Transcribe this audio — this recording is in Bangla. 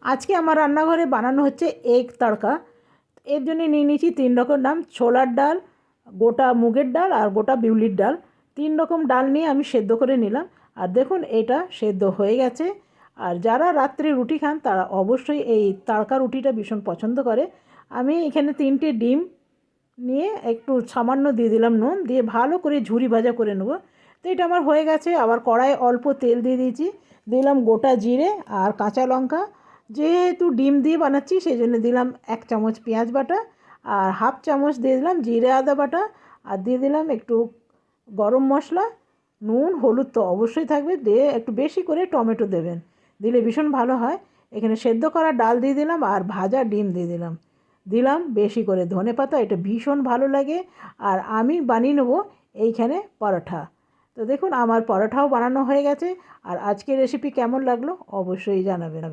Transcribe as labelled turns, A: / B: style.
A: আজকে আমার রান্নাঘরে বানানো হচ্ছে এগ তড়কা। এর জন্য নিয়ে নিয়েছি 3 রকম ডাল, ছোলার ডাল, গোটা মুগের ডাল আর গোটা বিউলির ডাল। 3 রকম ডাল নিয়ে আমি সেদ্ধ করে নিলাম। আর দেখুন এটা সেদ্ধ হয়ে গেছে। আর যারা রাত্রে রুটি খান তারা অবশ্যই এই তড়কা রুটিটা ভীষণ পছন্দ করে। আমি এখানে 3টে ডিম নিয়ে একটু সামান্য দিয়ে দিলাম নুন, দিয়ে ভালো করে ঝুরি ভাজা করে নেব। তো এটা আমার হয়ে গেছে। আবার কড়াইয়ে অল্প তেল দিয়ে দিয়েছি, দিলাম গোটা জিরে আর কাঁচা লঙ্কা। যেহেতু ডিম দিয়ে বানাচ্ছি সেই জন্য দিলাম 1 চামচ পেঁয়াজ বাটা, আর হাফ চামচ দিয়ে দিলাম জিরে আদা বাটা, আর দিয়ে দিলাম একটু গরম মশলা। নুন হলুদ তো অবশ্যই থাকবে, দিয়ে একটু বেশি করে টমেটো দেবেন, দিলে ভীষণ ভালো হয়। এখানে সেদ্ধ করা ডাল দিয়ে দিলাম আর ভাজা ডিম দিয়ে দিলাম। দিলাম বেশি করে ধনেপাতা, এটা ভীষণ ভালো লাগে। আর আমি বানিয়ে নেবো এইখানে পরোটা। তো দেখুন আমার পরোটাও বানানো হয়ে গেছে। আর আজকের রেসিপি কেমন লাগলো অবশ্যই জানাবেন।